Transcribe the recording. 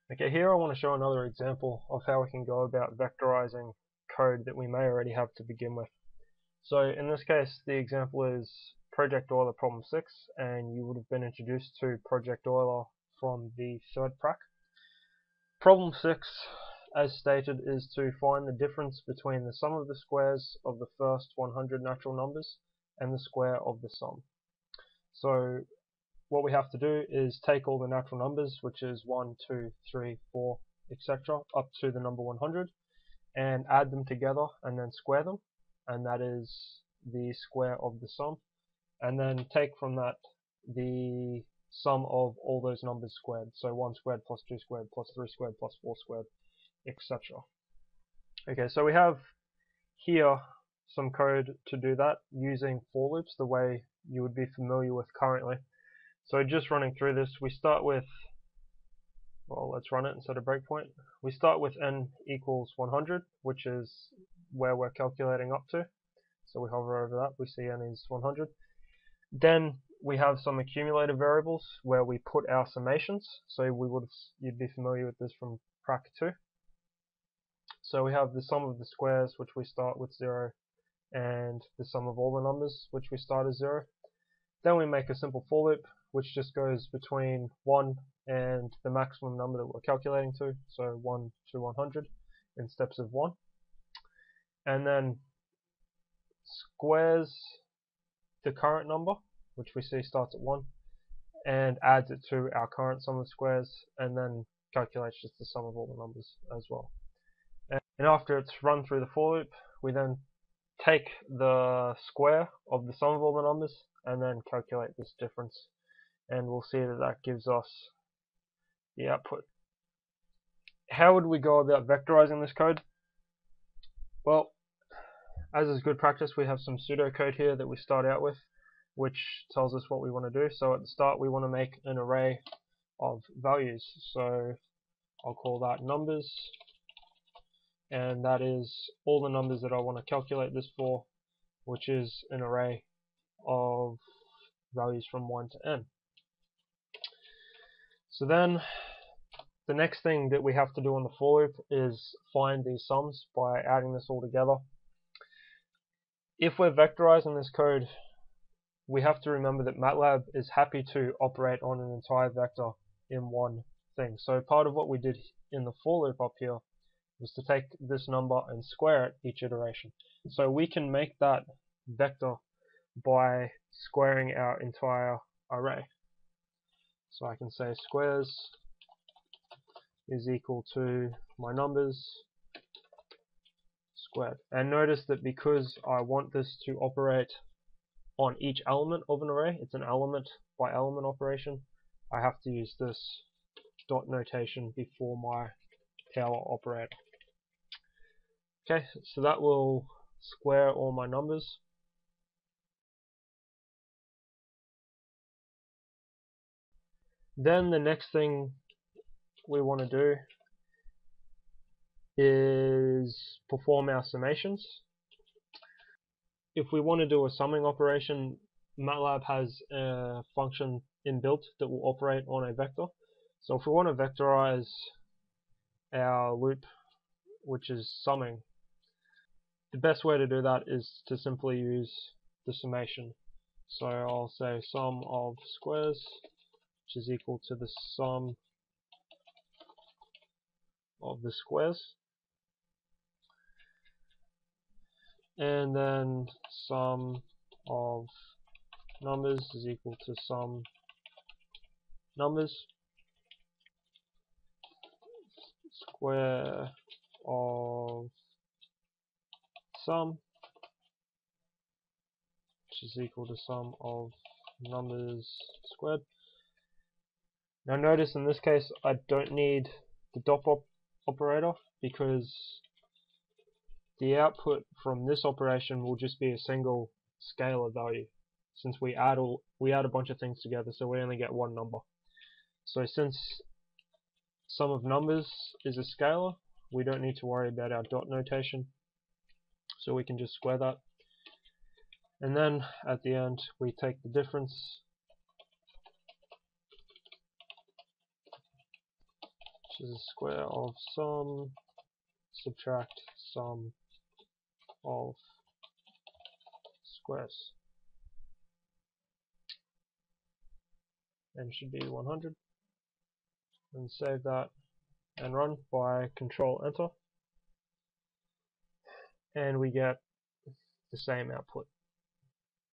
Okay, here I want to show another example of how we can go about vectorizing code that we may already have to begin with. So in this case, the example is Project Euler problem 6, and you would have been introduced to Project Euler from the third prac. Problem 6, as stated, is to find the difference between the sum of the squares of the first 100 natural numbers and the square of the sum. So what we have to do is take all the natural numbers, which is 1, 2, 3, 4, etc., up to the number 100, and add them together and then square them, and that is the square of the sum, and then take from that the sum of all those numbers squared, so 1 squared plus 2 squared plus 3 squared plus 4 squared, etc. Okay, so we have here some code to do that using for loops the way you would be familiar with currently. So just running through this, we start with, well, let's run it and set a breakpoint. We start with n equals 100, which is where we're calculating up to. So we hover over that, we see n is 100. Then we have some accumulator variables where we put our summations. So you'd be familiar with this from prac 2. So we have the sum of the squares, which we start with 0, and the sum of all the numbers, which we start as 0. Then we make a simple for loop, which just goes between 1 and the maximum number that we're calculating to, so 1 to 100 in steps of 1. And then squares the current number, which we see starts at 1, and adds it to our current sum of squares, and then calculates just the sum of all the numbers as well. And after it's run through the for loop, we then take the square of the sum of all the numbers and then calculate this difference, and we'll see that that gives us the output. How would we go about vectorizing this code? Well, as is good practice, we have some pseudocode here that we start out with, which tells us what we want to do. So at the start we want to make an array of values, so I'll call that numbers, and that is all the numbers that I want to calculate this for, which is an array of values from 1 to n. So then the next thing that we have to do on the for loop is find these sums by adding this all together. If we're vectorizing this code, we have to remember that MATLAB is happy to operate on an entire vector in one thing. So part of what we did in the for loop up here was to take this number and square it each iteration. So we can make that vector by squaring our entire array. So I can say squares is equal to my numbers squared. And notice that because I want this to operate on each element of an array, it's an element by element operation, I have to use this dot notation before my power operator. Okay, so that will square all my numbers. Then the next thing we want to do is perform our summations. If we want to do a summing operation, MATLAB has a function inbuilt that will operate on a vector. So if we want to vectorize our loop, which is summing, the best way to do that is to simply use the summation. So I'll say sum of squares, which is equal to the sum of the squares, and then sum of numbers is equal to sum numbers, square of sum, which is equal to sum of numbers squared. Now notice in this case I don't need the dot operator, because the output from this operation will just be a single scalar value, since we add a bunch of things together, so we only get one number. So since sum of numbers is a scalar, we don't need to worry about our dot notation, so we can just square that. And then at the end we take the difference, which is the square of sum subtract sum of squares, and should be 100. And save that and run by Control Enter, and we get the same output.